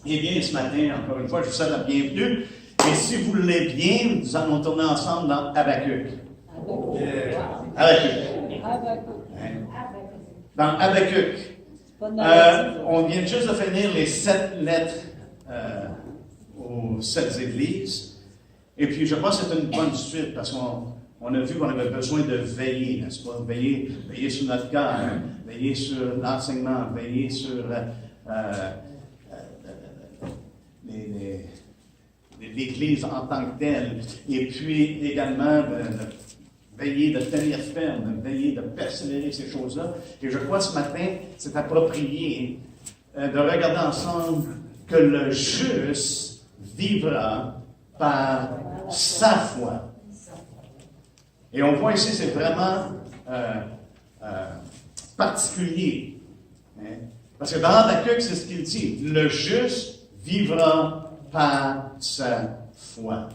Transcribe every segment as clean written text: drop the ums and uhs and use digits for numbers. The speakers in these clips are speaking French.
Eh bien, ce matin, encore une fois, je vous souhaite la bienvenue. Et si vous voulez bien, nous allons tourner ensemble dans Habakkuk. Habakkuk. Dans Habakkuk. On vient juste de finir les 7 lettres aux 7 églises. Et puis, je pense que c'est une bonne suite parce qu'on a vu qu'on avait besoin de veiller, n'est-ce pas? Veiller sur notre cœur, veiller sur l'enseignement, veiller sur l'Église en tant que telle. Et puis également de veiller, de tenir ferme, de veiller, de persévérer ces choses-là. Et je crois ce matin, c'est approprié de regarder ensemble que le juste vivra par sa foi. Et on voit ici, c'est vraiment particulier. Hein? Parce que dans Habakkuk, c'est ce qu'il dit. Le juste vivra par sa foi.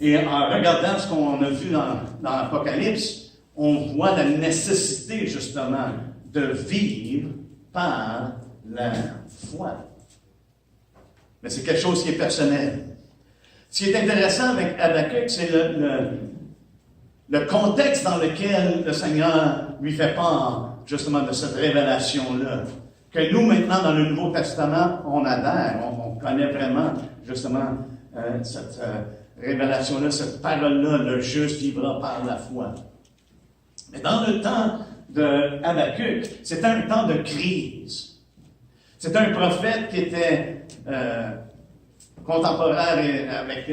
Et en regardant ce qu'on a vu dans l'Apocalypse, on voit la nécessité, justement, de vivre par la foi. Mais c'est quelque chose qui est personnel. Ce qui est intéressant avec Habakkuk, c'est le contexte dans lequel le Seigneur lui fait part, justement, de cette révélation-là. Que nous, maintenant, dans le Nouveau Testament, on adhère, on connaît vraiment, justement, cette révélation-là, cette parole-là, le juste vivra par la foi. Mais dans le temps de Habakkuk, c'était un temps de crise. C'était un prophète qui était contemporain avec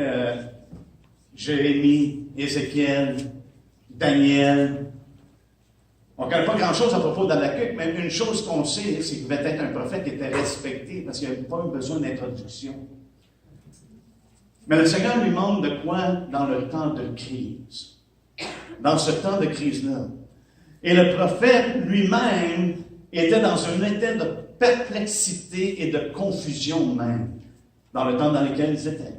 Jérémie, Ézéchiel, Daniel. On ne connaît pas grand-chose à propos d'Habakkuk, mais une chose qu'on sait, c'est qu'il devait être un prophète qui était respecté parce qu'il n'avait pas eu besoin d'introduction. Mais le Seigneur lui montre de quoi dans le temps de crise. Dans ce temps de crise-là. Et le prophète lui-même était dans un état de perplexité et de confusion même, dans le temps dans lequel ils étaient.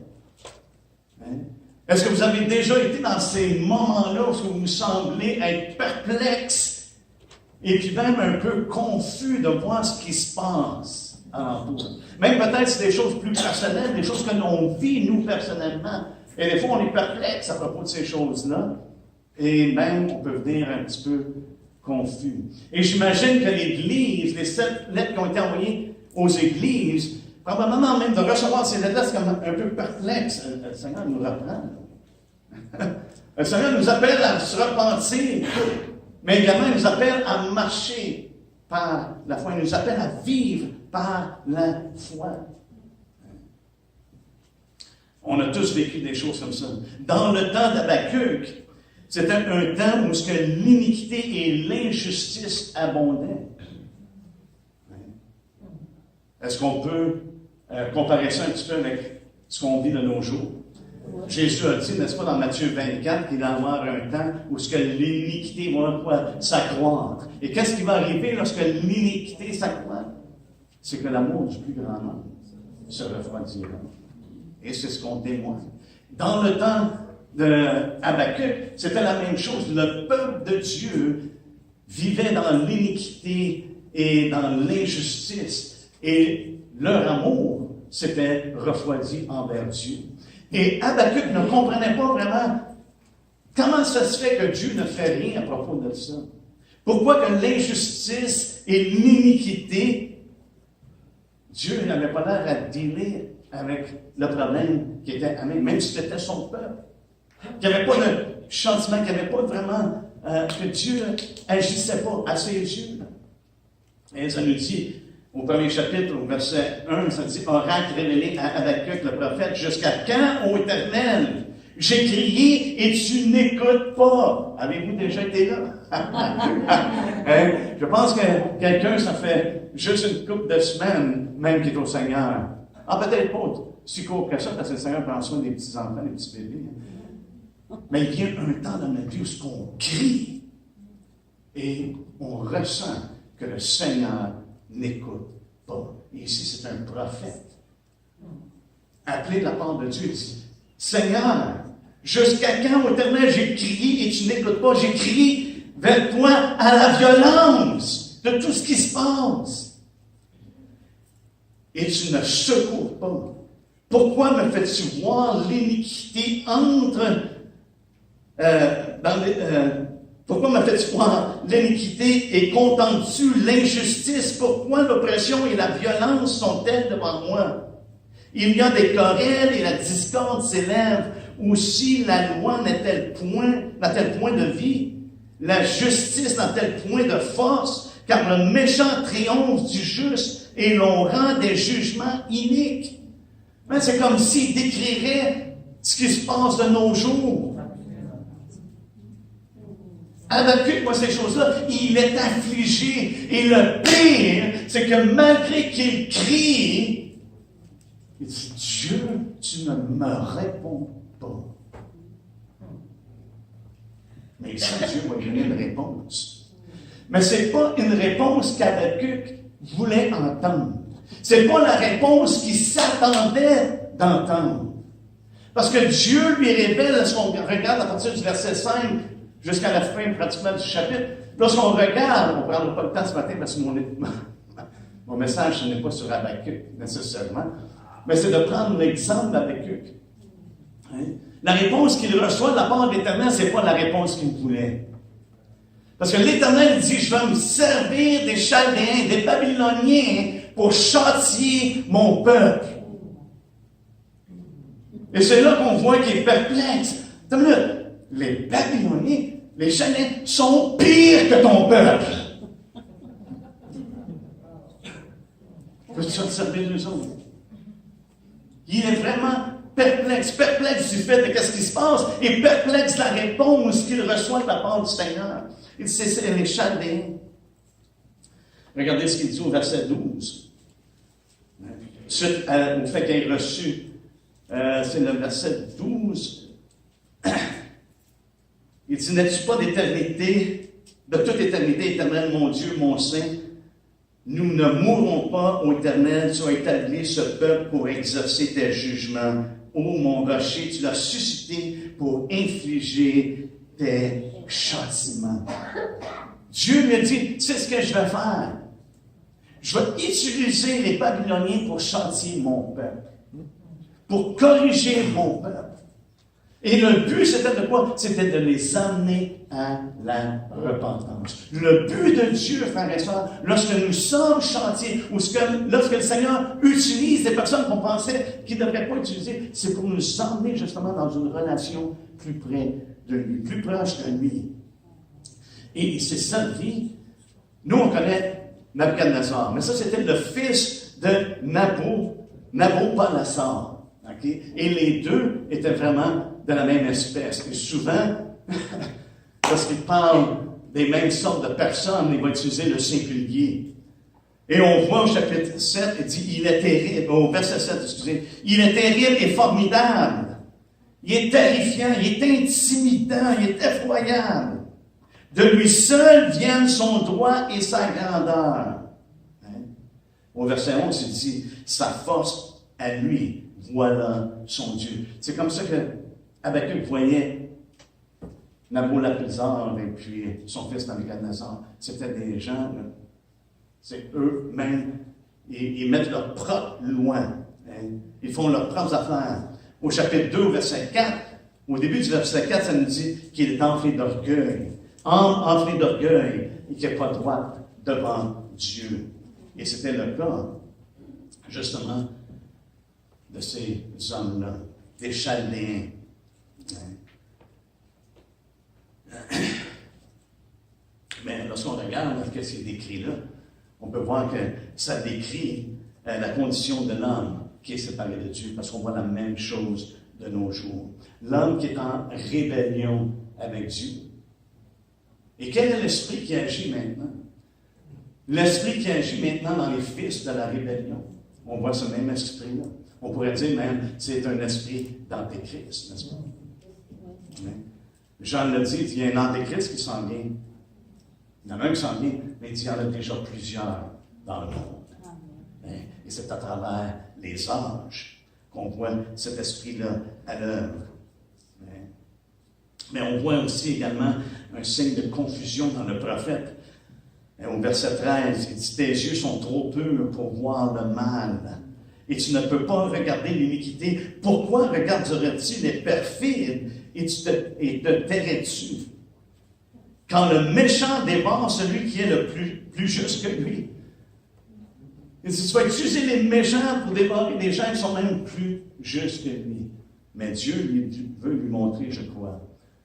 Hein? Est-ce que vous avez déjà été dans ces moments-là où vous semblez être perplexe et puis même un peu confus de voir ce qui se passe alentour? Même peut-être c'est des choses plus personnelles, des choses que l'on vit nous personnellement. Et des fois on est perplexe à propos de ces choses-là. Et même on peut devenir un petit peu confus. Et j'imagine que l'Église, les 7 lettres qui ont été envoyées aux Églises, probablement même de recevoir ces lettres-là, c'est comme un peu perplexe. Le Seigneur nous reprend. Le Seigneur nous appelle à se repentir, mais également il nous appelle à marcher par la foi. Il nous appelle à vivre par la foi. On a tous vécu des choses comme ça. Dans le temps d'Habakkuk, c'était un temps où l'iniquité et l'injustice abondaient. Est-ce qu'on peut comparer ça un petit peu avec ce qu'on vit de nos jours? Jésus a dit, n'est-ce pas, dans Matthieu 24, qu'il va y avoir un temps où l'iniquité va s'accroître. Et qu'est-ce qui va arriver lorsque l'iniquité s'accroît? C'est que l'amour du plus grand nombre se refroidira. Et c'est ce qu'on témoigne. Dans le temps de Habakkuk, c'était la même chose. Le peuple de Dieu vivait dans l'iniquité et dans l'injustice. Et leur amour s'était refroidi envers Dieu. Et Habakkuk ne comprenait pas vraiment comment ça se fait que Dieu ne fait rien à propos de ça. Pourquoi que l'injustice et l'iniquité, Dieu n'avait pas l'air à dealer avec le problème qui était à même si c'était son peuple. Qu'il n'y avait pas de changement, qu'il n'y avait pas vraiment que Dieu agissait pas à ses yeux. Et ça nous dit, au premier chapitre, au verset 1, ça dit « Oracle révélé à Habakkuk le prophète, jusqu'à quand, ô Éternel, j'ai crié et tu n'écoutes pas. » Avez-vous déjà été là? Hein? Je pense que quelqu'un, ça fait juste une couple de semaines, même qu'il est au Seigneur. Ah, peut-être pas si court que ça, parce que le Seigneur prend soin des petits-enfants, des petits bébés. Mais il vient un temps dans notre vie où on crie et on ressent que le Seigneur n'écoute pas. Et ici, c'est un prophète. Appelé de la part de Dieu, il dit, Seigneur, jusqu'à quand, ô Éternel, j'ai crié et tu n'écoutes pas? J'ai crié vers toi à la violence de tout ce qui se passe. et tu ne secours pas? Pourquoi me fais-tu voir l'iniquité pourquoi me fais-tu voir l'iniquité et contemples-tu l'injustice? Pourquoi l'oppression et la violence sont-elles devant moi? Il y a des querelles et la discorde s'élève. Aussi la loi n'a-t-elle point de vie? La justice n'a-t-elle point de force? Car le méchant triomphe du juste et l'on rend des jugements iniques. Mais c'est comme s'il décrirait ce qui se passe de nos jours. Habakkuk voit ces choses-là, il est affligé. Et le pire, c'est que malgré qu'il crie, il dit, Dieu, tu ne me réponds pas. Mais ici, Dieu va donner une réponse. Mais ce n'est pas une réponse qu'Habakkuk voulait entendre. Ce n'est pas la réponse qu'il s'attendait d'entendre. Parce que Dieu lui révèle, lorsqu'on regarde à partir du verset 5 jusqu'à la fin pratiquement du chapitre, lorsqu'on regarde, on ne prendra pas le temps ce matin parce que mon message ce n'est pas sur Habakkuk nécessairement, mais c'est de prendre l'exemple d'Habakkuk. Hein? La réponse qu'il reçoit de la part de l'Éternel, ce n'est pas la réponse qu'il voulait. Parce que l'Éternel dit, je vais me servir des Chaldéens, des Babyloniens, pour châtier mon peuple. Et c'est là qu'on voit qu'il est perplexe. Les Babyloniens, les Chaldéens, sont pires que ton peuple. Peux-tu te servir d'eux autres? Il est vraiment perplexe du fait de ce qui se passe, et perplexe de la réponse qu'il reçoit de la part du Seigneur. Il dit, c'est les Chaldéens. Regardez ce qu'il dit au verset 12. Suite au fait qu'il ait reçu, c'est le verset 12. Il dit, n'es-tu pas d'éternité, de toute éternité, éternel, mon Dieu, mon Saint? Nous ne mourrons pas, ô Éternel, tu as établi ce peuple pour exercer tes jugements. Ô mon rocher, tu l'as suscité pour infliger tes châtiments. Dieu lui a dit, c'est ce que je vais faire. Je vais utiliser les Babyloniens pour châtier mon peuple, pour corriger mon peuple. Et le but, c'était de quoi? C'était de les amener à la repentance. Le but de Dieu, frères et sœurs, lorsque nous sommes châtiés, ou lorsque le Seigneur utilise des personnes qu'on pensait qu'il ne devrait pas utiliser, c'est pour nous emmener justement dans une relation plus près de lui, plus proche de lui. Et c'est ça la vie. Nous, on connaît Nabuchodonosor, mais ça, c'était le fils de Nabopolassar. Okay? Et les deux étaient vraiment de la même espèce. Et souvent, lorsqu'il parle des mêmes sortes de personnes, il va utiliser le singulier. Et on voit au chapitre 7, il dit, il est terrible, au verset 7, excusez, il est terrible et formidable. Il est terrifiant, il est intimidant, il est effroyable. De lui seul viennent son droit et sa grandeur. Hein? Au verset 11, il dit, sa force à lui, voilà son Dieu. C'est comme ça que Habakkuk voyait Nabopolassar et puis son fils Nabuchodonosor. C'était des gens, c'est eux-mêmes, ils mettent leurs propres lois. Hein? Ils font leurs propres affaires. Au chapitre 2, au verset 4, au début du verset 4, ça nous dit qu'il est enflé d'orgueil. Enflé d'orgueil et qui n'est pas droit devant Dieu. Et c'était le cas, justement, de ces hommes-là, des Chaldéens. Mais lorsqu'on regarde ce qui est décrit là, on peut voir que ça décrit la condition de l'homme qui est séparé de Dieu, parce qu'on voit la même chose de nos jours. L'homme qui est en rébellion avec Dieu. Et quel est l'esprit qui agit maintenant? L'esprit qui agit maintenant dans les fils de la rébellion. On voit ce même esprit-là. On pourrait dire même, c'est un esprit d'antéchrist, n'est-ce pas? Jean l'a dit, il y a un antéchrist qui s'en vient. Il y en a un qui s'en vient, mais il dit, il y en a déjà plusieurs dans le monde. Et c'est à travers les âges qu'on voit cet esprit-là à l'œuvre. Mais on voit aussi également un signe de confusion dans le prophète. Et au verset 13, il dit, tes yeux sont trop purs pour voir le mal. Et tu ne peux pas regarder l'iniquité. Pourquoi regarderais-tu les perfides et te tairais-tu? Quand le méchant dévore celui qui est le plus juste que lui. Il dit, tu vas utiliser les méchants pour dévorer des gens qui sont même plus justes que lui. Mais Dieu veut lui montrer, je crois.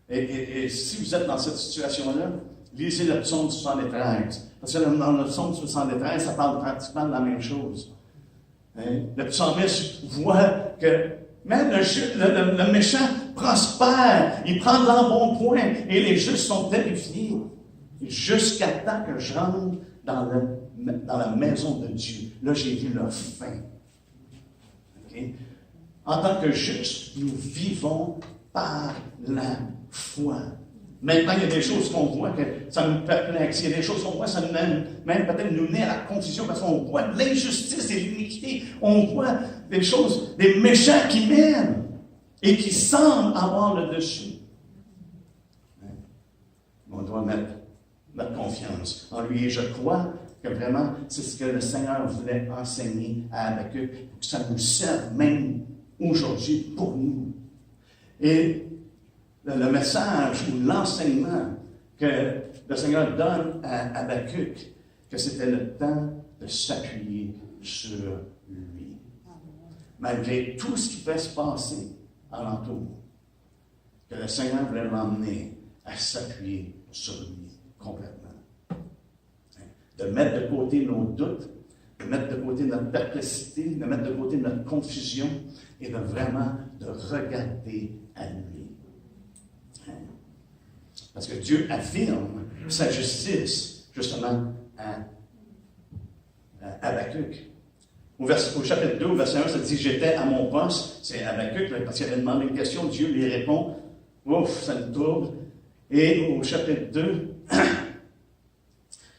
Et si vous êtes dans cette situation-là, lisez le psaume 73. Parce que dans le psaume 73, ça parle pratiquement de la même chose. Hein? Le psalmiste voit que même le méchant prospère, il prend de l'embonpoint et les justes sont terrifiés. Jusqu'à temps que je rentre dans la maison de Dieu. Là, j'ai vu leur fin. Okay? En tant que justes, nous vivons par la foi. Maintenant, il y a des choses qu'on voit que ça nous perplexe. Il y a des choses qu'on voit, ça nous même peut-être nous met à la confusion parce qu'on voit de l'injustice et de l'iniquité. On voit des choses, des méchants qui mènent et qui semblent avoir le dessus. On doit mettre notre confiance en lui. Et je crois que vraiment, c'est ce que le Seigneur voulait enseigner à Habacuc, pour que ça nous serve même aujourd'hui pour nous. Et le message ou l'enseignement que le Seigneur donne à Habacuc, que c'était le temps de s'appuyer sur lui. Malgré tout ce qui peut se passer alentour, que le Seigneur voulait l'emmener à s'appuyer sur lui complètement. De mettre de côté nos doutes, de mettre de côté notre perplexité, de mettre de côté notre confusion et de vraiment de regarder à lui. Parce que Dieu affirme sa justice, justement, à Habacuc. Au chapitre 2, au verset 1, ça dit « J'étais à mon poste ». C'est Habacuc, parce qu'il avait demandé une question, Dieu lui répond. Ouf, ça nous trouble. Et au chapitre 2,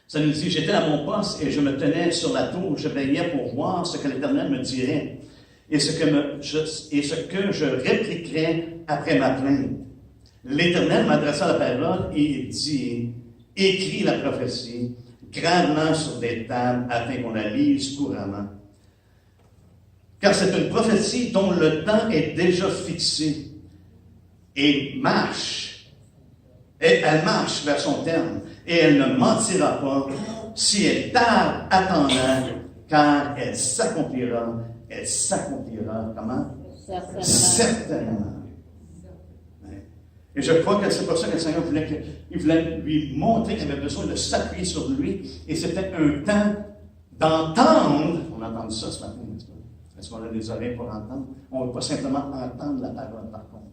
ça nous dit « J'étais à mon poste et je me tenais sur la tour, je veillais pour voir ce que l'Éternel me dirait et ce que je répliquerais après ma plainte. L'Éternel m'adressa la parole et il dit, écris la prophétie, grave-la sur des tables afin qu'on la lise couramment. Car c'est une prophétie dont le temps est déjà fixé et elle marche vers son terme et elle ne mentira pas si elle tarde attendant, car elle s'accomplira, comment? Certainement. Et je crois que c'est pour ça que le Seigneur voulait lui montrer qu'il avait besoin de s'appuyer sur lui. Et c'était un temps d'entendre. On a entendu ça ce matin, n'est-ce pas? Est-ce qu'on a des oreilles pour entendre? On ne veut pas simplement entendre la parole, par contre.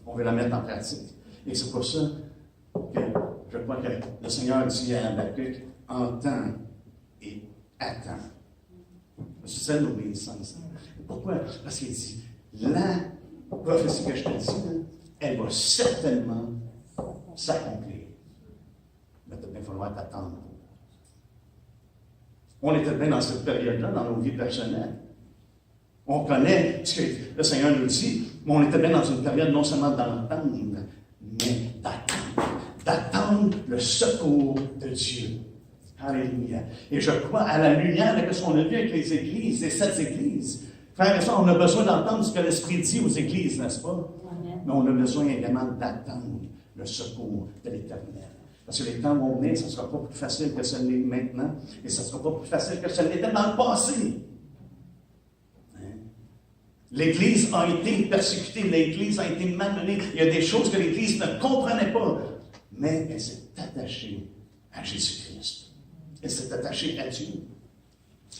On veut la mettre en pratique. Et c'est pour ça que je crois que le Seigneur dit à Habacuc, entends et attends. C'est ça l'obéissance. Pourquoi? Parce qu'il dit, la prophétie que je te dis, elle va certainement s'accomplir. Mais il va falloir t'attendre. On était bien dans cette période-là, dans nos vies personnelles. On connaît ce que le Seigneur nous dit, mais on était bien dans une période non seulement d'entendre, mais d'attendre. D'attendre le secours de Dieu. Alléluia. Et je crois à la lumière de ce qu'on a vu avec les églises, les 7 églises. Frères et sœurs, on a besoin d'entendre ce que l'Esprit dit aux églises, n'est-ce pas? Mais on a besoin également d'attendre le secours de l'Éternel. Parce que les temps vont venir, ça ne sera pas plus facile que ce n'est maintenant, et ça ne sera pas plus facile que ce n'était dans le passé. L'Église a été persécutée, l'Église a été malmenée, il y a des choses que l'Église ne comprenait pas, mais elle s'est attachée à Jésus-Christ. Elle s'est attachée à Dieu.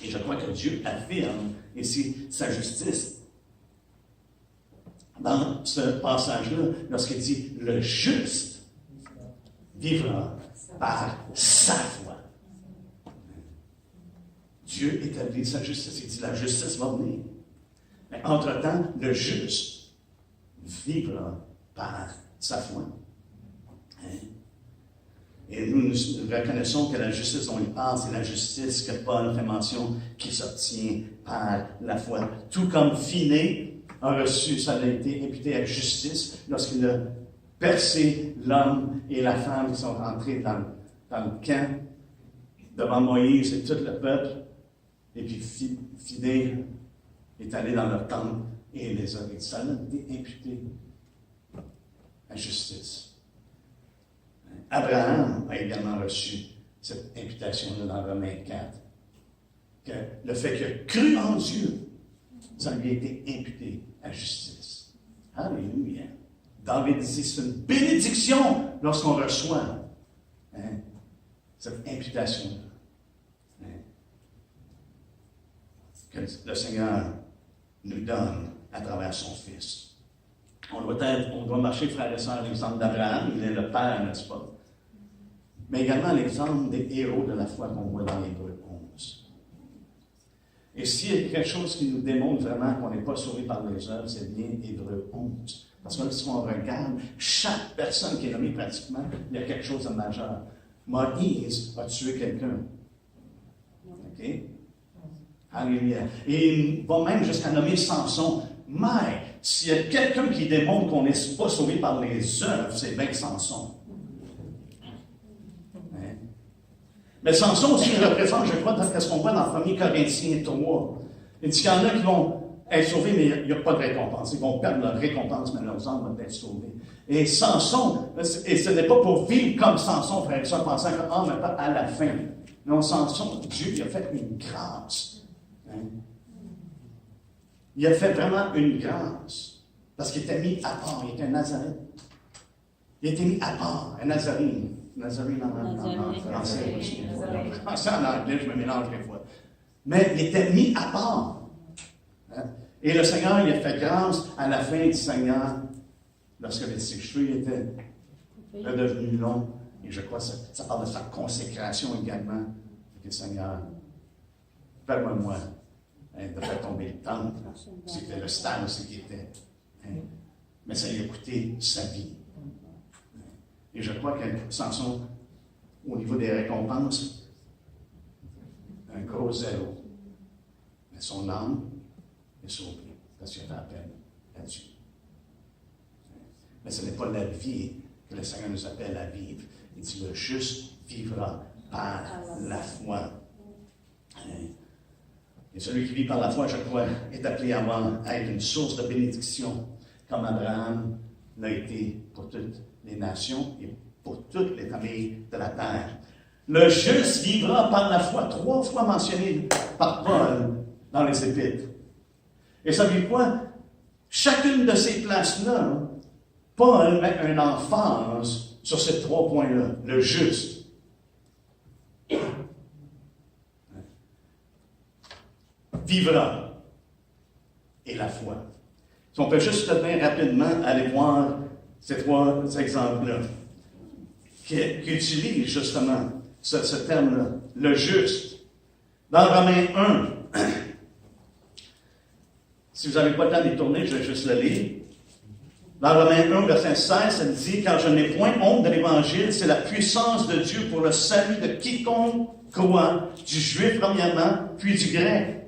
Et je crois que Dieu affirme ici sa justice. Dans ce passage-là, lorsqu'il dit « le juste vivra par sa foi ». Dieu établit sa justice. Il dit « la justice va venir ». Mais entre-temps, le juste vivra par sa foi. Et nous reconnaissons que la justice dont il parle, c'est la justice que Paul fait mention qui s'obtient par la foi. Tout comme Phiné a reçu, ça a été imputé à justice lorsqu'il a percé l'homme et la femme qui sont rentrés dans le camp devant Moïse et tout le peuple. Et puis Phidé est allé dans leur tente et les a dit, ça a été imputé à justice. Abraham a également reçu cette imputation-là dans Romains 4. Que le fait qu'il a cru en Dieu, ça lui a été imputé à justice. Alléluia. David dit, c'est une bénédiction lorsqu'on reçoit cette imputation-là. Que le Seigneur nous donne à travers son Fils. On doit marcher, frères et sœurs, l'exemple d'Abraham, il est le Père, n'est-ce pas? Mais également l'exemple des héros de la foi qu'on voit dans l'Hébreu 11. Et s'il y a quelque chose qui nous démontre vraiment qu'on n'est pas sauvé par les œuvres, c'est bien Hébreu 11. Parce que si on regarde, chaque personne qui est nommée pratiquement, il y a quelque chose de majeur. Moïse a tué quelqu'un. OK? Alléluia. Et il va même jusqu'à nommer Samson. Mais s'il y a quelqu'un qui démontre qu'on n'est pas sauvé par les œuvres, c'est bien Samson. Hein? Mais Samson aussi représente, je crois, dans ce qu'on voit dans 1 Corinthiens 3. Il dit qu'il y en a qui vont être sauvés, mais il n'y a pas de récompense. Ils vont perdre leur récompense, mais leurs âmes vont être sauvées. Et Samson, et ce n'est pas pour vivre comme Samson, frère, ça, pensant que, mais pas à la fin. Non, Samson, Dieu lui a fait une grâce. Hein? Il a fait vraiment une grâce. Parce qu'il était mis à part. Il était un Nazarène. Il était mis à part. Un Nazarène. Nazarène en français aussi. En français, en anglais, je me mélange des fois. Mais il était mis à part. Hein? Et le Seigneur, il a fait grâce à la fin du Seigneur, lorsque ses cheveux étaient redevenus longs. Et je crois que ça parle de sa consécration également. Que le Seigneur, permets-moi de faire tomber le temple. C'était le stade aussi qui était. Mais ça lui a coûté sa vie. Et je crois que Samson, au niveau des récompenses, un gros zéro. Mais son âme est sauvée parce qu'il a fait appel à Dieu. Mais ce n'est pas la vie que le Seigneur nous appelle à vivre. Il dit, le juste vivra par la foi. Et celui qui vit par la foi, je crois, est appelé à être une source de bénédiction, comme Abraham l'a été pour toutes les nations et pour toutes les familles de la terre. Le juste vivra par la foi, 3 fois mentionné par Paul dans les Épîtres. Et savez-vous quoi? Chacune de ces places-là, Paul met une emphase sur ces 3 points-là. Le juste. Vivra. Et la foi. Si on peut juste bien rapidement aller voir ces 3 exemples-là, qui utilisent justement ce terme-là, le juste. Dans Romains 1, si vous n'avez pas le temps d'y tourner, je vais juste le lire. Dans Romains 1, verset 16, ça dit, car je n'ai point honte de l'Évangile, c'est la puissance de Dieu pour le salut de quiconque croit, du juif premièrement, puis du grec.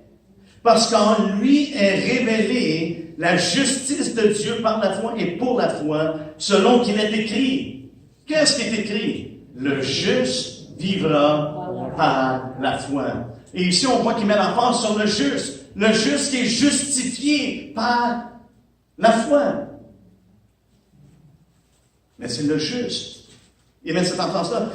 Parce qu'en lui est révélée la justice de Dieu par la foi et pour la foi, selon qu'il est écrit. Qu'est-ce qui est écrit? Le juste vivra par la foi. Et ici, on voit qu'il met l'emphase sur le juste. Le juste qui est justifié par la foi. Mais c'est le juste. Il met cette emphase-là.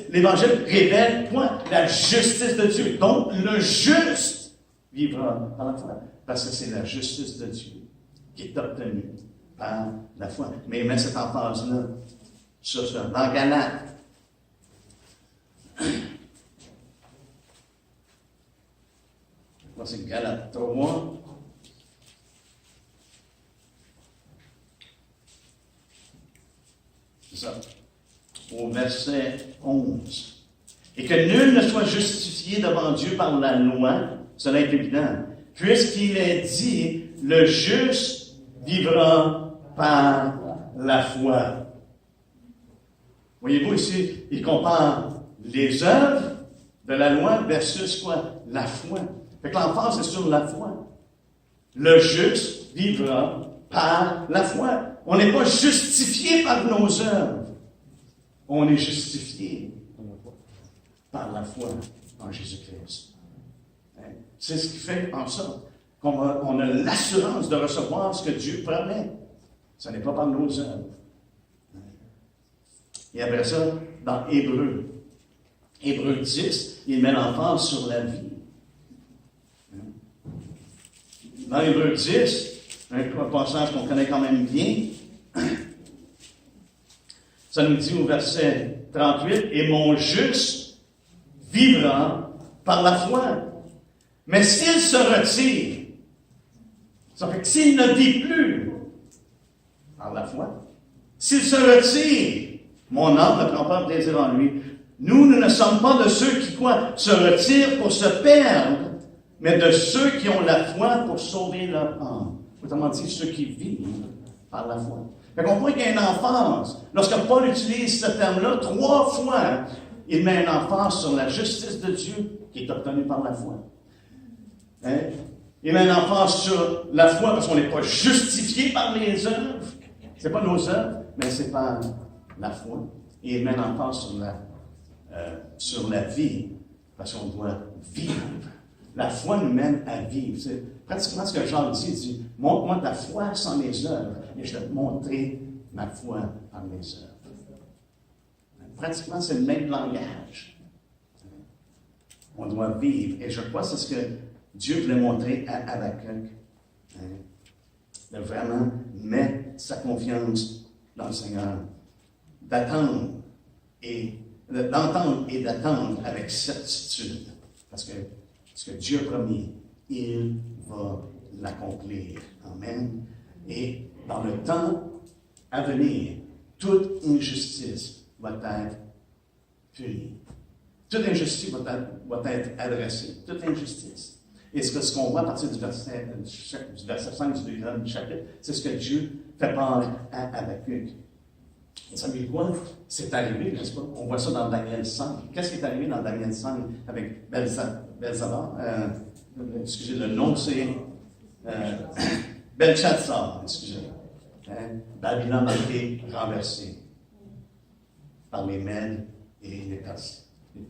L'Évangile révèle, point, la justice de Dieu. Donc, le juste vivra par la foi. Parce que c'est la justice de Dieu qui est obtenue par la foi. Mais il met cette emphase-là sur ça. Dans Galates. C'est Galates 3. C'est ça. Au verset 11. Et que nul ne soit justifié devant Dieu par la loi, cela est évident. Puisqu'il est dit, le juste vivra par la foi. Voyez-vous ici, il compare les œuvres de la loi versus quoi? La foi. Fait que l'emphase est sur la foi. Le juste vivra par la foi. On n'est pas justifié par nos œuvres. On est justifié par la foi en Jésus-Christ. C'est ce qui fait en sorte qu'on a l'assurance de recevoir ce que Dieu promet. Ce n'est pas par nos œuvres. Et après ça, dans Hébreu 10, il met l'emphase sur la vie. Dans Hébreu 10, un passage qu'on connaît quand même bien, ça nous dit au verset 38, « Et mon juste vivra par la foi. Mais s'il se retire, ça fait que s'il ne vit plus par la foi, s'il se retire, mon âme ne prend pas plaisir en lui. Nous ne sommes pas de ceux qui, se retirent pour se perdre, mais de ceux qui ont la foi pour sauver leur âme. » Autrement dit, ceux qui vivent par la foi. Fait qu'on voit qu'il y a une emphase. Lorsque Paul utilise ce terme-là, 3 fois, il met une emphase sur la justice de Dieu qui est obtenue par la foi. Il met une emphase sur la foi parce qu'on n'est pas justifié par les œuvres. Ce n'est pas nos œuvres, mais c'est par la foi. Et il met une emphase sur la vie parce qu'on doit vivre. La foi nous mène à vivre. C'est pratiquement ce que Jean dit. Il dit, montre-moi ta foi sans les œuvres, et je vais te montrer ma foi par les œuvres. Pratiquement, c'est le même langage. On doit vivre. Et je crois que c'est ce que Dieu voulait montrer à Habakkuk. De vraiment mettre sa confiance dans le Seigneur. D'entendre et d'attendre avec certitude. Parce que ce que Dieu a promis, il va l'accomplir. Amen. Et dans le temps à venir, toute injustice va être punie. Toute injustice va être adressée. Toute injustice. Et ce qu'on voit à partir du verset 5 du deuxième chapitre, c'est ce que Dieu fait part à Habakkuk. Vous savez quoi? C'est arrivé, n'est-ce pas? On voit ça dans Daniel 5. Qu'est-ce qui est arrivé dans Daniel 5 avec Belzabar? Excusez, le nom, c'est Belshazzar, excusez. Babylone a été renversée par les Mèdes et les Perses. Les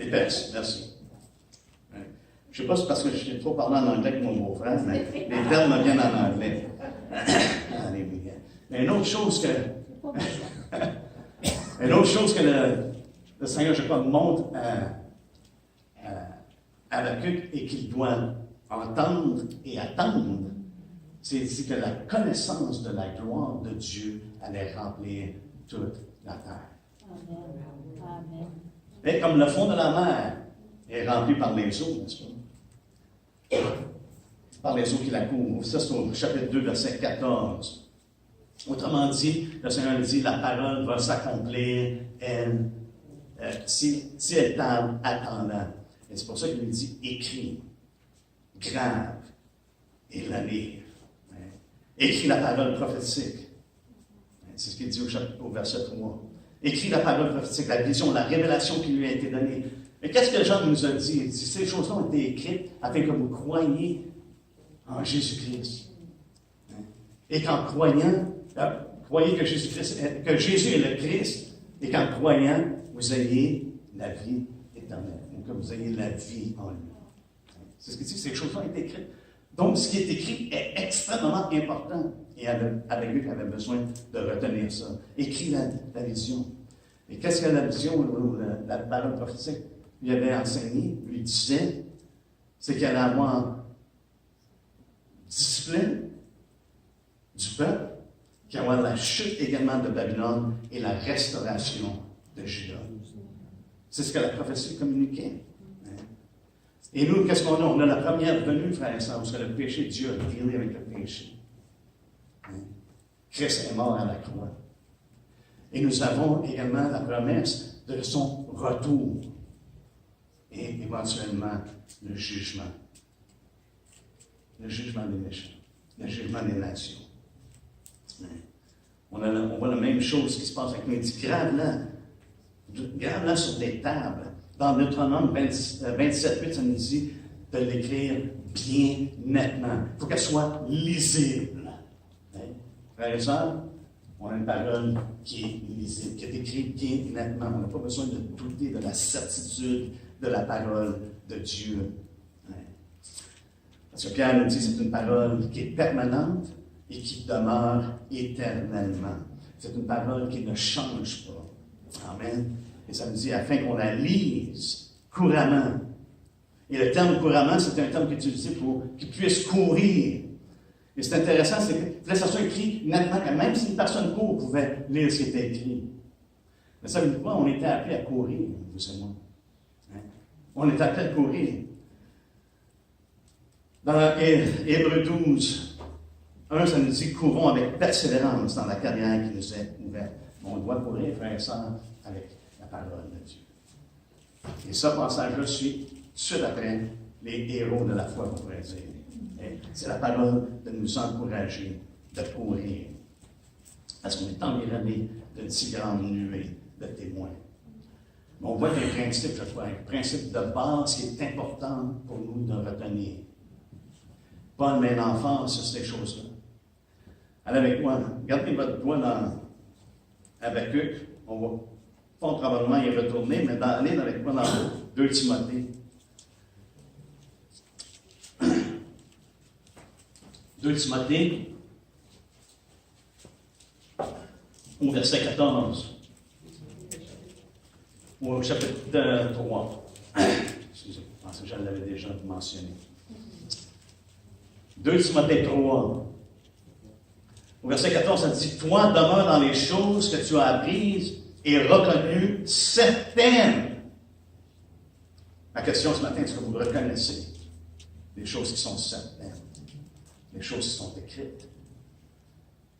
Perses, merci. Je ne sais pas si c'est parce que je n'ai trop parlé en anglais que mon beau-frère, mais les termes me viennent en anglais. Alléluia. Mais une autre chose que le Seigneur, je crois, montre à Habakkuk et qu'il doit entendre et attendre, c'est que la connaissance de la gloire de Dieu allait remplir toute la terre. Amen. Et comme le fond de la mer est rempli par les eaux, n'est-ce pas? Par les eaux qui la couvrent. Ça, c'est au chapitre 2, verset 14. Autrement dit, le Seigneur dit, la parole va s'accomplir, si elle tarde, attendant. Et c'est pour ça qu'il lui dit, écris, grave, et la lire. Écris la parole prophétique. C'est ce qu'il dit au verset 3. Écris la parole prophétique, la vision, la révélation qui lui a été donnée. Mais qu'est-ce que Jean nous a dit? Il dit, ces choses-là ont été écrites afin que vous croyiez en Jésus-Christ. Et qu'en croyant, croyez que Jésus est le Christ, et qu'en croyant, vous ayez la vie éternelle, ou que vous ayez la vie en lui. C'est ce qu'il dit, ces choses-là ont été écrites. Donc, ce qui est écrit est extrêmement important. Et Habakkuk avait besoin de retenir ça. Écrit la vision. Et qu'est-ce que la vision, la parole prophétique, lui avait enseigné, lui disait, c'est qu'il allait avoir discipline du peuple, qu'il allait avoir la chute également de Babylone et la restauration de Juda. C'est ce que la prophétie communiquait. Et nous, qu'est-ce qu'on a? On a la première venue, frères et sœurs, parce que le péché, Dieu a dealé avec le péché. Christ est mort à la croix. Et nous avons également la promesse de son retour. Et éventuellement, le jugement. Le jugement des méchants. Le jugement des nations. On voit la même chose qui se passe avec nous. Il dit, grave-la sur des tables. Dans Deutéronome 27.8, ça nous dit de l'écrire bien nettement. Il faut qu'elle soit lisible. Frères et sœurs, On a une parole qui est lisible, qui est écrite bien nettement. On n'a pas besoin de douter de la certitude de la parole de Dieu. Parce que Pierre nous dit que c'est une parole qui est permanente et qui demeure éternellement. C'est une parole qui ne change pas. Amen. Et ça nous dit afin qu'on la lise couramment. Et le terme couramment, c'est un terme qui est utilisé pour qu'il puisse courir. Et c'est intéressant, c'est que ça soit écrit nettement, que même si une personne court pouvait lire ce qui était écrit. Mais ça veut dire quoi? On était appelés à courir, vous et moi. Hein? On était appelés à courir. Dans Hébreux 12, 1, ça nous dit courons avec persévérance dans la carrière qui nous est ouverte. On doit courir, frères et sœurs, avec la parole de Dieu. Et ce passage-là suit tout de suite après les héros de la foi, on pourrait dire. C'est la parole de nous encourager, de courir. Parce qu'on est environné d'une si grande nuée de témoins. Mais on voit qu'il y a un principe, je crois, un principe de base qui est important pour nous de retenir. Paul met l'emphase sur ces choses-là. Allez avec moi, gardez votre doigt dans Habakkuk. On va pas probablement y retourner, mais allez avec moi dans 2 Timothée. 2 Timothée, au verset 14, au chapitre 3. Excusez, je pense que je l'avais déjà mentionné. 2 Timothée 3, au verset 14, ça dit « Toi, demeure dans les choses que tu as apprises et reconnues certaines. » Ma question ce matin, est-ce que vous reconnaissez les choses qui sont certaines? Les choses qui sont écrites.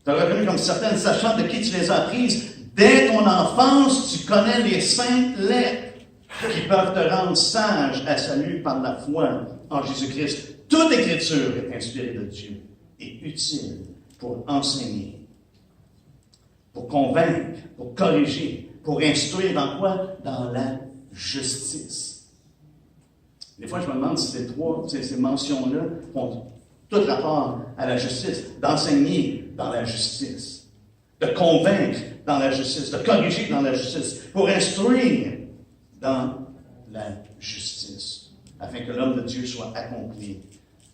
Tu as reconnu comme certaines, sachant de qui tu les as apprises. Dès ton enfance, tu connais les saintes lettres qui peuvent te rendre sage à salut par la foi en Jésus-Christ. Toute écriture est inspirée de Dieu et utile pour enseigner, pour convaincre, pour corriger, pour instruire dans quoi? Dans la justice. Des fois, je me demande si ces mentions-là font tout rapport à la justice, d'enseigner dans la justice, de convaincre dans la justice, de corriger dans la justice, pour instruire dans la justice, afin que l'homme de Dieu soit accompli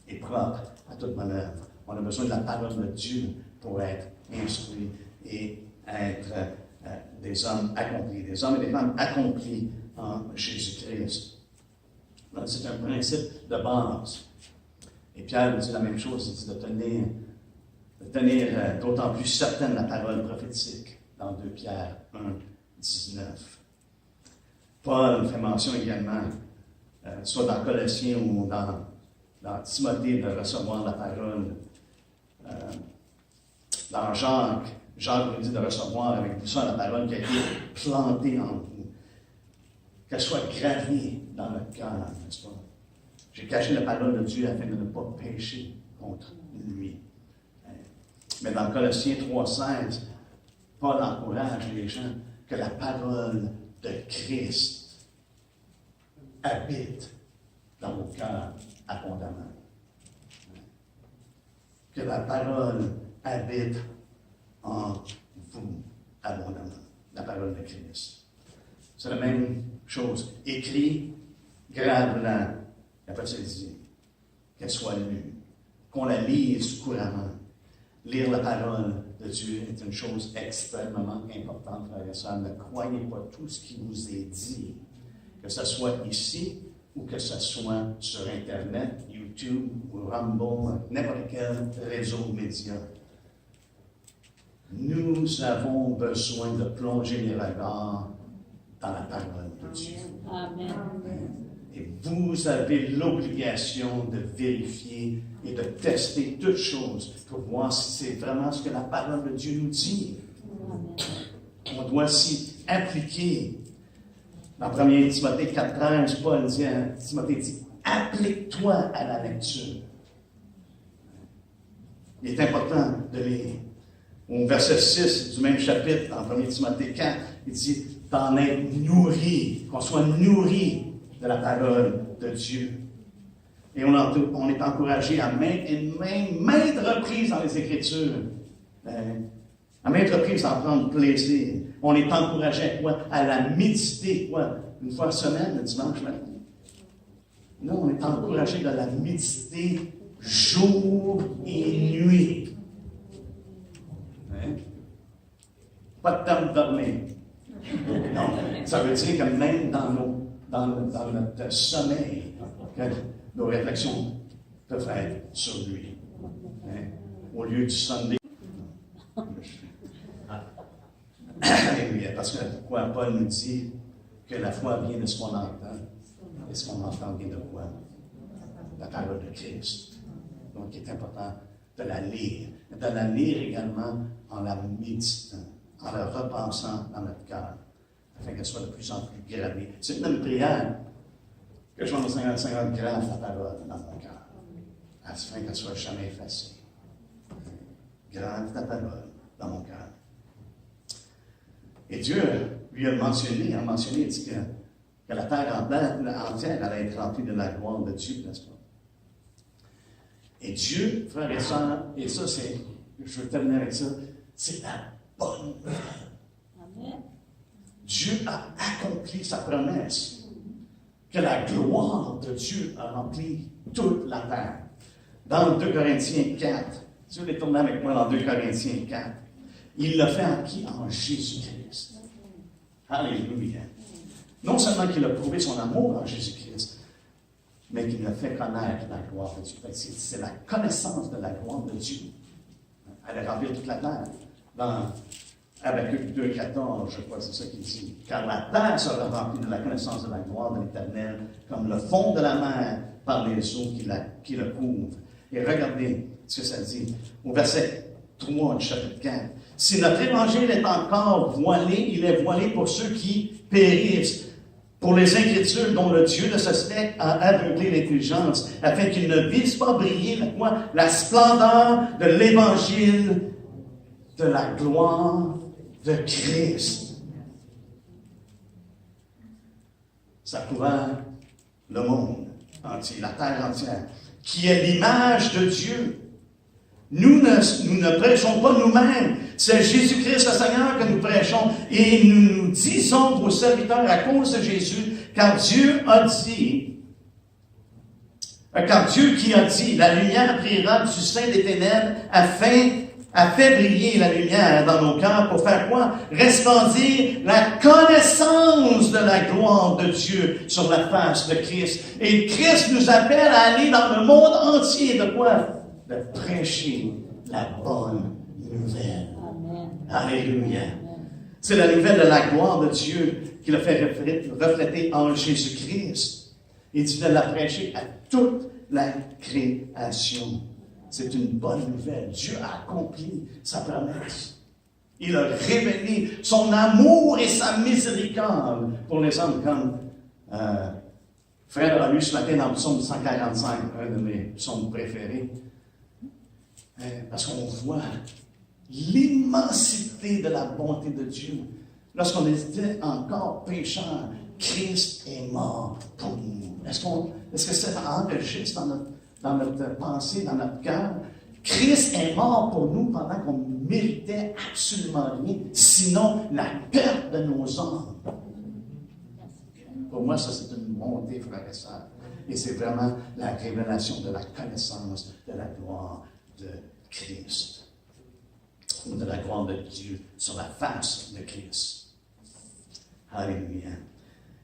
et propre à toute bonne œuvre. On a besoin de la parole de Dieu pour être instruit et être des hommes accomplis, des hommes et des femmes accomplis en Jésus-Christ. C'est un principe de base. Et Pierre nous dit la même chose, il dit de tenir d'autant plus certaine la parole prophétique dans 2 Pierre 1, 19. Paul fait mention également, soit dans Colossiens ou dans Timothée, de recevoir la parole. Dans Jacques nous dit de recevoir avec douceur la parole qui a été plantée en vous, qu'elle soit gravée dans notre cœur, n'est-ce pas? J'ai caché la parole de Dieu afin de ne pas pécher contre lui. Mais dans Colossiens 3,16, Paul encourage les gens que la parole de Christ habite dans vos cœurs abondamment. Que la parole habite en vous abondamment. La parole de Christ. C'est la même chose. Écrit, grave-la. Après, ça dit qu'elle soit lue, qu'on la lise couramment. Lire la parole de Dieu est une chose extrêmement importante, frères et sœurs. Ne croyez pas tout ce qui vous est dit, que ce soit ici ou que ce soit sur Internet, YouTube ou Rumble, n'importe quel réseau média. Nous avons besoin de plonger les regards dans la parole de Dieu. Amen. Et vous avez l'obligation de vérifier et de tester toutes choses pour voir si c'est vraiment ce que la parole de Dieu nous dit. On doit s'y appliquer. Dans 1 Timothée 4,13, Paul dit à Timothée, applique-toi à la lecture. Il est important de lire. Au verset 6 du même chapitre, dans 1 Timothée 4, il dit d'en être nourri, qu'on soit nourri de la parole de Dieu. Et on est encouragé à maintes reprises dans les Écritures À maintes reprises, en prendre plaisir. On est encouragé à quoi? À la méditer, quoi? Une fois par semaine, le dimanche matin. Non, on est encouragé de la méditer jour et nuit. Hein? Pas de temps de dormir. Non, ça veut dire que même dans notre sommeil, que nos réflexions peuvent être sur lui. Hein? Au lieu du Sunday. Alléluia. Parce que pourquoi Paul nous dit que la foi vient de ce qu'on entend. Et ce qu'on entend vient de quoi? La parole de Christ. Donc, il est important de la lire. De la lire également en la méditant, en la repensant dans notre cœur, afin qu'elle soit de plus en plus gravée. C'est une prière que je vois dans 50 grave la parole dans mon cœur, afin qu'elle ne soit jamais effacée. Grave ta parole dans mon cœur. Et Dieu lui a mentionné, il dit que la terre entière allait être remplie de la gloire de Dieu, n'est-ce pas? Et Dieu, frères et sœurs, et ça c'est, je veux terminer avec ça, c'est la bonne nouvelle. Amen. Dieu a accompli sa promesse que la gloire de Dieu a rempli toute la terre. Dans 2 Corinthiens 4, si vous voulez tourner avec moi dans 2 Corinthiens 4, il l'a fait en qui? En Jésus-Christ. Alléluia. Non seulement qu'il a prouvé son amour en Jésus-Christ, mais qu'il a fait connaître la gloire de Dieu. C'est la connaissance de la gloire de Dieu. Elle a rempli toute la terre. Dans Habakkuk 2,14, je crois que c'est ça qu'il dit. Car la terre sera remplie de la connaissance de la gloire de l'Éternel, comme le fond de la mer par les eaux qui le couvrent. Et regardez ce que ça dit au verset 3 du chapitre 4. Si notre évangile est encore voilé, il est voilé pour ceux qui périssent, pour les incrédules dont le Dieu de ce siècle a aveuglé l'intelligence, afin qu'ils ne visent pas briller la splendeur de l'évangile de la gloire de Christ. Ça couvre le monde entier, la terre entière, qui est l'image de Dieu. Nous ne prêchons pas nous-mêmes. C'est Jésus-Christ le Seigneur que nous prêchons. Et nous disons aux serviteurs à cause de Jésus, car Dieu qui a dit, la lumière brillera du sein des ténèbres a fait briller la lumière dans nos cœurs pour faire quoi? Resplendir la connaissance de la gloire de Dieu sur la face de Christ. Et Christ nous appelle à aller dans le monde entier de quoi? De prêcher la bonne nouvelle. Amen. Alléluia. Amen. C'est la nouvelle de la gloire de Dieu qu'il a fait refléter en Jésus-Christ. Il dit de la prêcher à toute la création. C'est une bonne nouvelle. Dieu a accompli sa promesse. Il a révélé son amour et sa miséricorde pour les hommes comme Frère a lu ce matin dans le psaume 145, un de mes psaumes préférés. Parce qu'on voit l'immensité de la bonté de Dieu. Lorsqu'on était encore pécheurs, Christ est mort pour nous. Est-ce que ça enregistre dans notre pensée, dans notre cœur? Christ est mort pour nous pendant qu'on ne méritait absolument rien, sinon la perte de nos âmes. Pour moi, ça c'est une montée, frères et sœurs. Et c'est vraiment la révélation de la connaissance de la gloire de Christ, ou de la gloire de Dieu sur la face de Christ. Alléluia.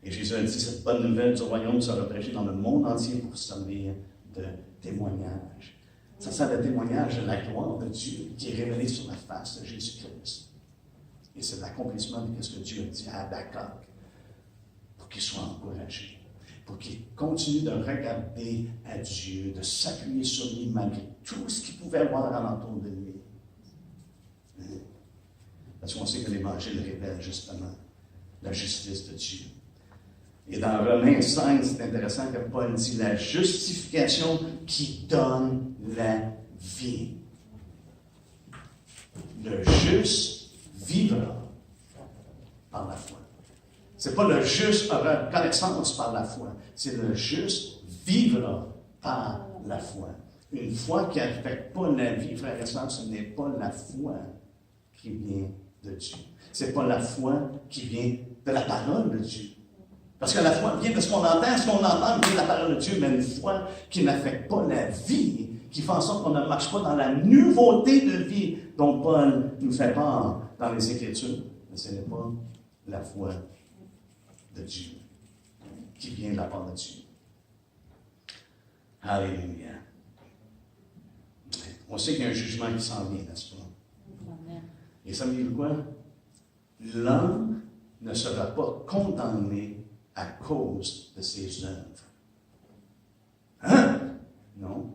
Et Jésus a dit, cette bonne nouvelle du royaume sera prêchée dans le monde entier pour servir de témoignage. Ça sert de témoignage de la gloire de Dieu qui est révélée sur la face de Jésus-Christ. Et c'est l'accomplissement de ce que Dieu a dit à Habakkuk pour qu'il soit encouragé, pour qu'il continue de regarder à Dieu, de s'appuyer sur lui malgré tout ce qu'il pouvait voir alentour de lui. Parce qu'on sait que l'Évangile révèle justement la justice de Dieu. Et dans Romains 5, c'est intéressant que Paul dit la justification qui donne la vie. Le juste vivra par la foi. Ce n'est pas le juste aura connaissance par la foi. C'est le juste vivra par la foi. Une foi qui n'affecte pas la vie, frères et sœurs, ce n'est pas la foi qui vient de Dieu. Ce n'est pas la foi qui vient de la parole de Dieu. Parce que la foi vient de ce qu'on entend vient de la parole de Dieu, mais une foi qui n'affecte pas la vie, qui fait en sorte qu'on ne marche pas dans la nouveauté de vie dont Paul nous fait part dans les Écritures. Mais ce n'est pas la foi de Dieu qui vient de la part de Dieu. Alléluia. On sait qu'il y a un jugement qui s'en vient, n'est-ce pas? Amen. Et ça veut dire quoi? L'homme ne sera pas condamné à cause de ses œuvres. Hein? Non.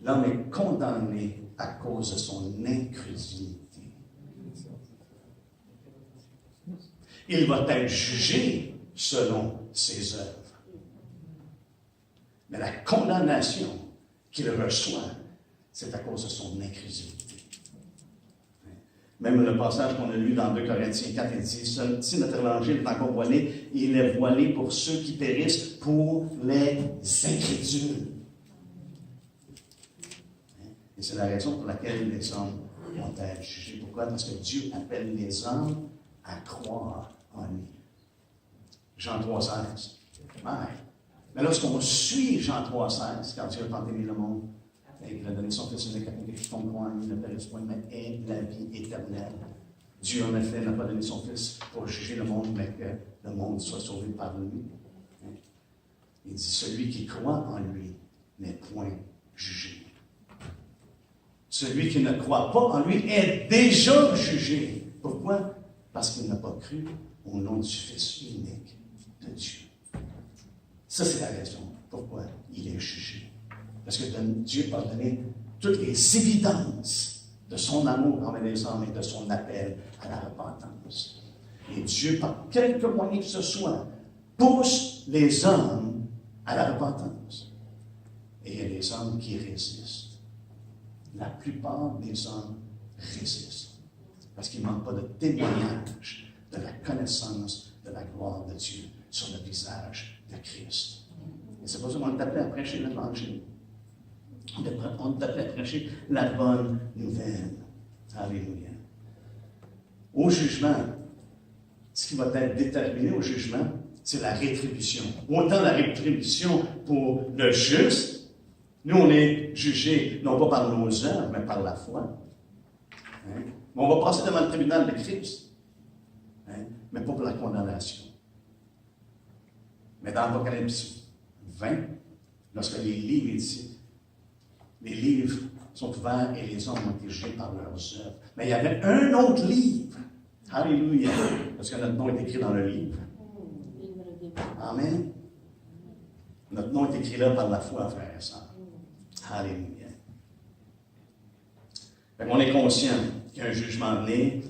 L'homme est condamné à cause de son incrédulité. Il va être jugé selon ses œuvres. Mais la condamnation qu'il reçoit, c'est à cause de son incrédulité. Même le passage qu'on a lu dans 2 Corinthiens 4, il dit, si notre évangile est encore voilé, il est voilé pour ceux qui périssent, pour les incrédules. Et c'est la raison pour laquelle les hommes vont être jugés. Pourquoi? Parce que Dieu appelle les hommes à croire en lui. Jean 3,16. Ouais. Mais lorsqu'on suit Jean 3,16, quand Dieu a tant aimé le monde, et il a donné son Fils unique afin que quiconque croit en lui ne périsse point, mais ait la vie éternelle. Dieu, en effet, n'a pas donné son Fils pour juger le monde, mais que le monde soit sauvé par lui. Il dit, celui qui croit en lui n'est point jugé. Celui qui ne croit pas en lui est déjà jugé. Pourquoi? Parce qu'il n'a pas cru au nom du Fils unique de Dieu. Ça, c'est la raison pourquoi il est jugé. Parce que Dieu a donné toutes les évidences de son amour envers les hommes et de son appel à la repentance. Et Dieu, par quelque moyen que ce soit, pousse les hommes à la repentance. Et il y a des hommes qui résistent. La plupart des hommes résistent. Parce qu'il ne manque pas de témoignage de la connaissance de la gloire de Dieu sur le visage de Christ. Et c'est pour ça qu'on est appelé à prêcher l'Évangile. On est appelé à prêcher la bonne nouvelle. Alléluia. Au jugement, ce qui va être déterminé au jugement, c'est la rétribution. Autant la rétribution pour le juste. Nous, on est jugés, non pas par nos œuvres, mais par la foi. Hein? On va passer devant le tribunal de Christ, hein? Mais pas pour la condamnation. Mais dans Apocalypse 20, lorsque les livres ici, les livres sont ouverts et les hommes ont été jugés par leurs œuvres. Mais il y avait un autre livre. Alléluia. Parce que notre nom est écrit dans le livre. Amen. Notre nom est écrit là par la foi, frères et sœurs. Alléluia. On est conscient qu'il y a un jugement né.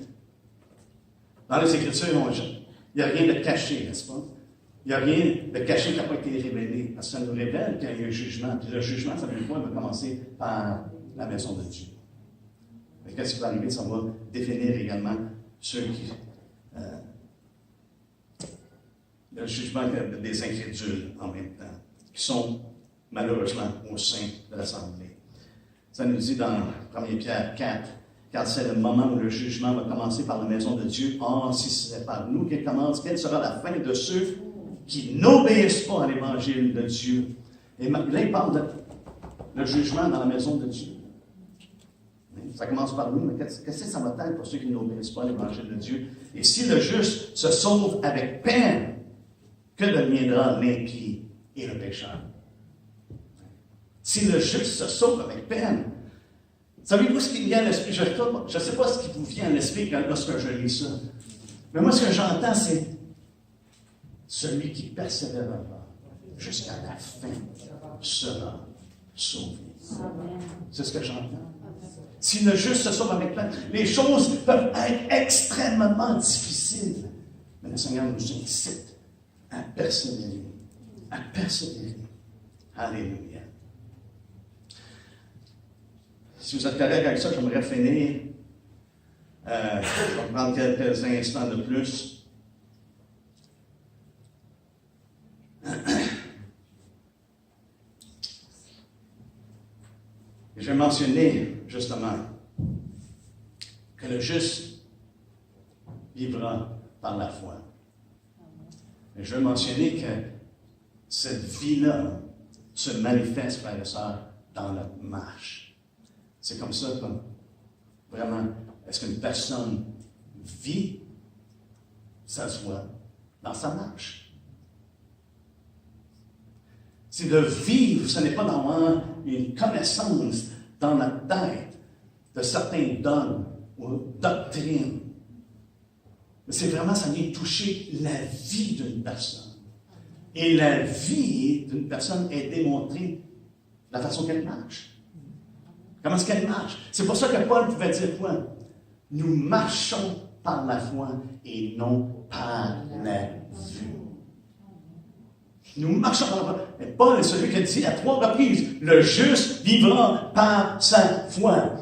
Dans les Écritures, il n'y a rien de caché, n'est-ce pas? Il n'y a rien de caché qui n'a pas été révélé. Parce que ça nous révèle qu'il y a eu un jugement. Puis le jugement, ça veut dire quoi? Il va commencer par la maison de Dieu. Qu'est-ce qui va arriver? Ça va définir également ceux qui... le jugement des incrédules en même temps, qui sont malheureusement au sein de l'Assemblée. Ça nous dit dans 1 Pierre 4, car c'est le moment où le jugement va commencer par la maison de Dieu. Or, si ce n'est par nous qu'il commence, quelle sera la fin de ceux qui n'obéissent pas à l'Évangile de Dieu? Et là, il parle de le jugement dans la maison de Dieu. Ça commence par nous, mais qu'est-ce que ça va être pour ceux qui n'obéissent pas à l'Évangile de Dieu? Et si le juste se sauve avec peine, que deviendra l'impie et le pécheur? Si le juste se sauve avec peine, savez-vous ce qui me vient à l'esprit? Je ne sais pas ce qui vous vient à l'esprit lorsque je lis ça. Mais moi, ce que j'entends, c'est celui qui persévérera jusqu'à la fin sera sauvé. C'est ce que j'entends. Si le juste se sauve avec peine, les choses peuvent être extrêmement difficiles. Mais le Seigneur nous incite à persévérer. À persévérer. Alléluia. Si vous êtes correct avec ça, j'aimerais finir. Je vais prendre quelques instants de plus. J'ai mentionné justement que que le juste vivra par la foi. Et je veux mentionner que cette vie-là se manifeste, frères et sœurs, dans notre marche. C'est comme ça, comme vraiment, est-ce qu'une personne vit, ça se voit dans sa marche. C'est de vivre, ce n'est pas d'avoir une connaissance dans notre tête de certains dogmes ou doctrines. C'est vraiment, ça vient toucher la vie d'une personne. Et la vie d'une personne est démontrée de la façon qu'elle marche. Comment est-ce qu'elle marche? C'est pour ça que Paul pouvait dire quoi? Nous marchons par la foi et non par la vue. Nous marchons par la foi. Et Paul est celui qui a dit à 3 reprises, le juste vivra par sa foi.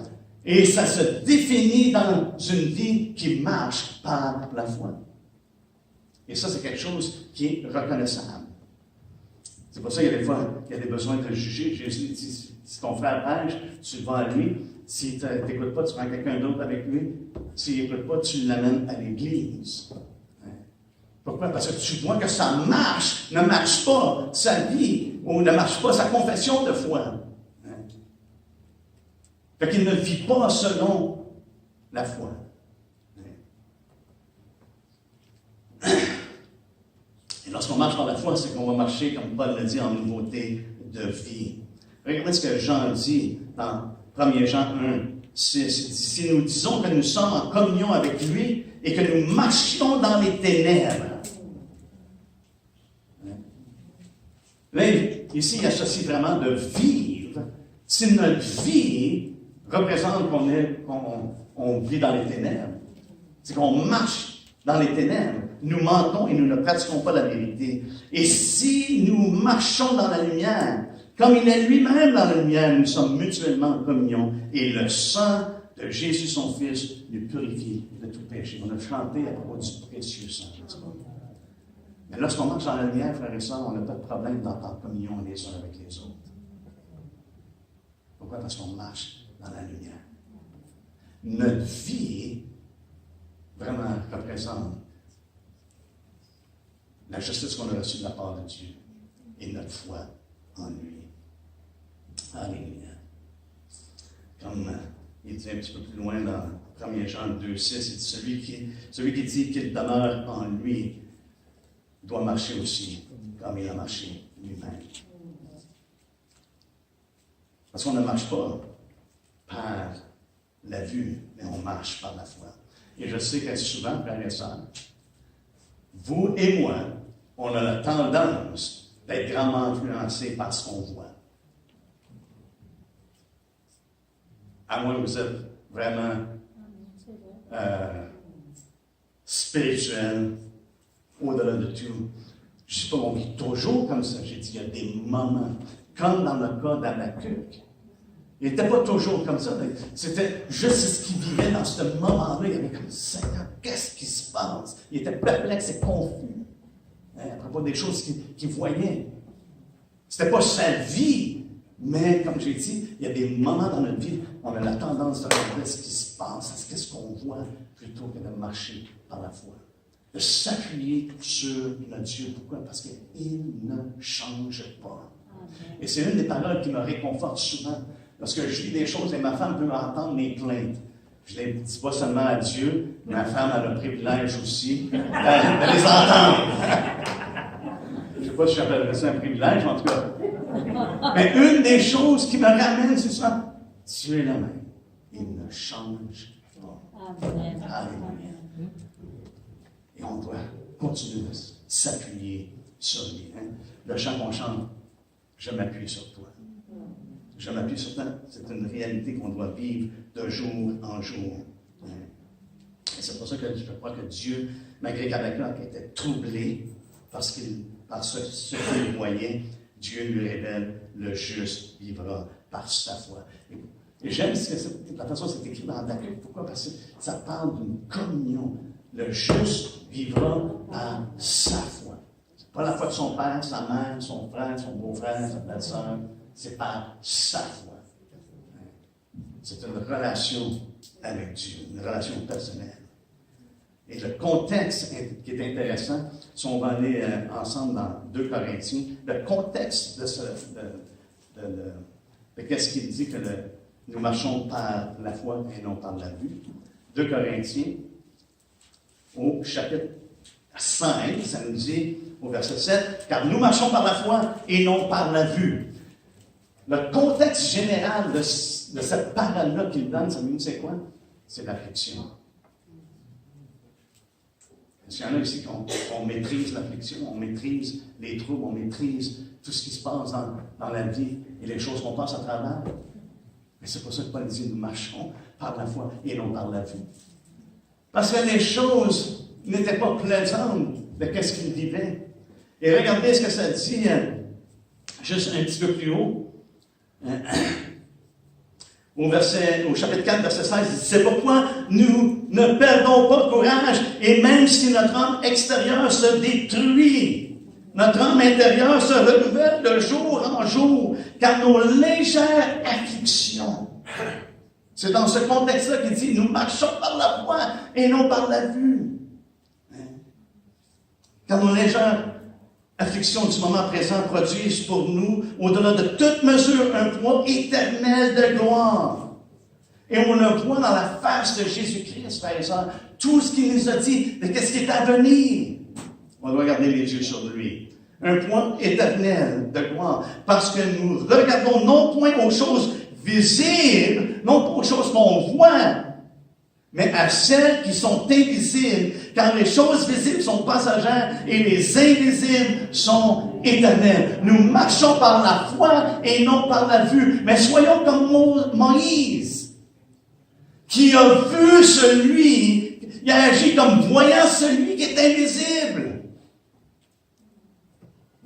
Et ça se définit dans une vie qui marche par la foi. Et ça, c'est quelque chose qui est reconnaissable. C'est pour ça qu'il y a des fois, il y a des besoins de juger. Jésus dit, si ton frère pêche, tu vas à lui. Si tu n'écoutes pas, tu prends quelqu'un d'autre avec lui. S'il n'écoute pas, tu l'amènes à l'église. Pourquoi? Parce que tu vois que sa marche ne marche pas sa vie ou ne marche pas sa confession de foi. Fait qu'il ne vit pas selon la foi. Et lorsqu'on marche par la foi, c'est qu'on va marcher, comme Paul l'a dit, en nouveauté de vie. Regardez ce que Jean dit dans 1 Jean 1, 6. Si nous disons que nous sommes en communion avec lui et que nous marchions dans les ténèbres. Là, ici, il associe vraiment de vivre. Si notre vie représente qu'on vit dans les ténèbres, c'est qu'on marche dans les ténèbres. Nous mentons et nous ne pratiquons pas la vérité. Et si nous marchons dans la lumière, comme il est lui-même dans la lumière, nous sommes mutuellement en communion. Et le sang de Jésus, son Fils, nous purifie de tout péché. On a chanté à propos du précieux sang. Mais lorsqu'on marche dans la lumière, frères et sœurs, on n'a pas de problème d'entrer en communion les uns avec les autres. Pourquoi? Parce qu'on marche dans la lumière. Notre vie, vraiment, représente la justice qu'on a reçue de la part de Dieu et notre foi en lui. Alléluia. Comme il dit un petit peu plus loin dans 1 Jean 2, 6, il dit celui qui dit qu'il demeure en lui doit marcher aussi comme il a marché lui-même. Parce qu'on ne marche pas par la vue, mais on marche par la foi. Et je sais que souvent, frères et sœurs, vous et moi, on a la tendance d'être grandement influencés par ce qu'on voit. À moins que vous êtes vraiment spirituel, au-delà de tout. Je ne sais pas, on vit toujours comme ça. J'ai dit, il y a des moments, comme dans le cas d'Habakkuk. Il n'était pas toujours comme ça. C'était juste ce qu'il vivait dans ce moment-là. Il avait comme, Seigneur, qu'est-ce qui se passe? Il était perplexe et confus. À propos des choses qu'il voyait. Ce n'était pas sa vie, mais comme j'ai dit, il y a des moments dans notre vie, on a la tendance de regarder ce qui se passe, qu'est-ce qu'on voit, plutôt que de marcher par la foi. De s'appuyer sur notre Dieu. Pourquoi? Parce qu'il ne change pas. Et c'est une des paroles qui me réconforte souvent. Lorsque je lis des choses et ma femme peut entendre mes plaintes. Je ne les dis pas seulement à Dieu, mais ma femme a le privilège aussi de les entendre. Je ne sais pas si j'appellerais ça un privilège, en tout cas. Mais une des choses qui me ramène, c'est ça. Dieu est le même. Il ne change pas. Alléluia. Et on doit continuer de s'appuyer sur lui. Le chant qu'on chante, je m'appuie sur toi. Je m'appuie sur toi. C'est une réalité qu'on doit vivre de jour en jour. Et c'est pour ça que je crois que Dieu, malgré qu'Habakkuk était troublé par ce qu'il voyait, Dieu lui révèle, le juste vivra par sa foi. Et j'aime la façon dont c'est écrit dans Habakkuk. Pourquoi? Parce que ça parle d'une communion. Le juste vivra par sa foi. Ce n'est pas la foi de son père, sa mère, son frère, son beau-frère, sa belle-sœur. C'est par sa foi. C'est une relation avec Dieu, une relation personnelle. Et le contexte qui est intéressant, si on va aller ensemble dans 2 Corinthiens, le contexte de qu'est-ce qu'il dit que nous marchons par la foi et non par la vue. 2 Corinthiens, au chapitre 5, ça nous dit au verset 7, « Car nous marchons par la foi et non par la vue. » Le contexte général de cette parole-là qu'il donne, ça nous dit c'est quoi? C'est l'affliction. Est-ce qu'il y en a ici qu'on maîtrise l'affliction, on maîtrise les troubles, on maîtrise tout ce qui se passe dans la vie et les choses qu'on passe à travers? Mais c'est pour ça que Paul dit, nous marchons par la foi et non par la vue. Parce que les choses n'étaient pas plaisantes de ce qu'il vivait. Et regardez ce que ça dit, juste un petit peu plus haut. Au chapitre 4, verset 16, il dit, c'est pourquoi nous ne perdons pas courage, et même si notre âme extérieure se détruit, notre âme intérieure se renouvelle de jour en jour, car nos légères afflictions, c'est dans ce contexte-là qu'il dit, nous marchons par la foi et non par la vue. Car nos légères afflictions du moment présent produisent pour nous, au-delà de toute mesure, un poids éternel de gloire. Et on le voit dans la face de Jésus-Christ, frères et sœurs, tout ce qu'il nous a dit, de ce qui est à venir. On doit garder les yeux sur lui. Un poids éternel de gloire, parce que nous regardons non point aux choses visibles, non pas aux choses qu'on voit, mais à celles qui sont invisibles, car les choses visibles sont passagères et les invisibles sont éternelles. Nous marchons par la foi et non par la vue, mais soyons comme Moïse, qui a vu celui, il a agi comme voyant celui qui est invisible.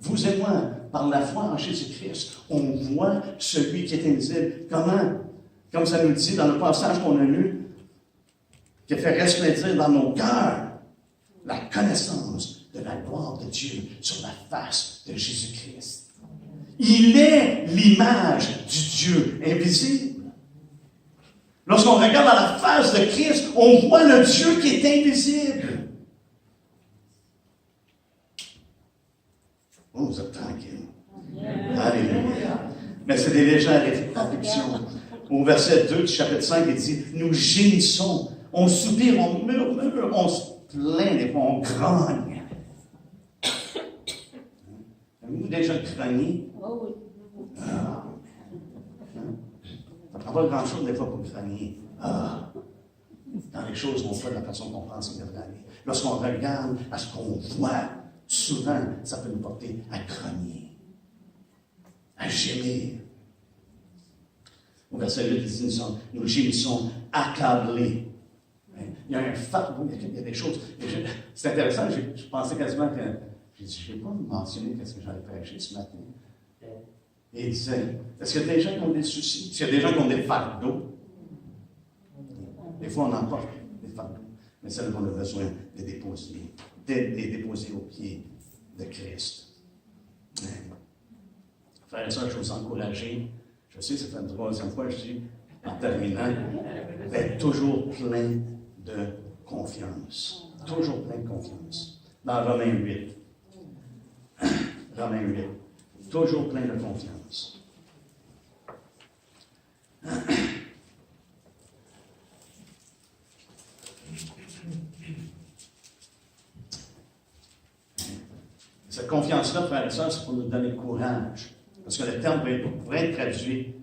Vous et moi, par la foi en Jésus-Christ, on voit celui qui est invisible. Comment? Comme ça nous dit dans le passage qu'on a lu, qui a fait resplendir dans nos cœurs la connaissance de la gloire de Dieu sur la face de Jésus-Christ. Il est l'image du Dieu invisible. Lorsqu'on regarde dans la face de Christ, on voit le Dieu qui est invisible. Oh, vous êtes tranquille. Alléluia. Mais c'est des légères afflictions. Au verset 2 du chapitre 5, il dit, nous gémissons. On soupire, on murmure, on se plaint, des fois on grogne. Avez-vous déjà grogné? Oh oui. Ça ne prend pas grand-chose des fois pour grogner. Quand les choses ne vont pas de la façon qu'on pense qu'il devrait aller. Lorsqu'on regarde à ce qu'on voit, souvent, ça peut nous porter à grogner, à gémir. Au verset 8, il dit, nous gémissons accablés. Il y a un fardeau, il y a des choses. C'est intéressant, je pensais quasiment que. J'ai dit, je n'ai pas mentionné qu'est-ce que j'allais prêcher ce matin. Et il disait, est-ce qu'il y a des gens qui ont des soucis? Est-ce qu'il y a des gens qui ont des fardeaux? Des fois, on emporte des fardeaux. Mais celles qu'on a besoin de les déposer au pied de Christ. Frères et sœurs, je vous encourage. Je sais, ça fait une 3e fois que je dis, en terminant, d'être toujours plein de confiance. Toujours plein de confiance. Dans Romains 8. Romains 8. Toujours plein de confiance. Cette confiance-là, frères et sœurs, c'est pour nous donner courage. Parce que le terme pourrait être traduit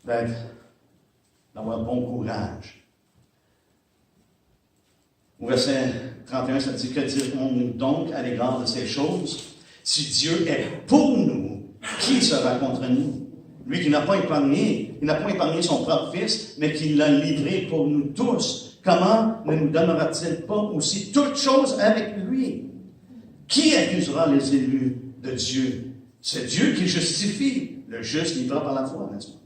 d'avoir bon courage. Au verset 31, ça dit, que dirons-nous donc à l'égard de ces choses? Si Dieu est pour nous, qui sera contre nous? Lui qui n'a pas épargné son propre Fils, mais qui l'a livré pour nous tous. Comment ne nous donnera-t-il pas aussi toutes choses avec lui? Qui accusera les élus de Dieu? C'est Dieu qui justifie. Le juste vivra par la foi, n'est-ce pas?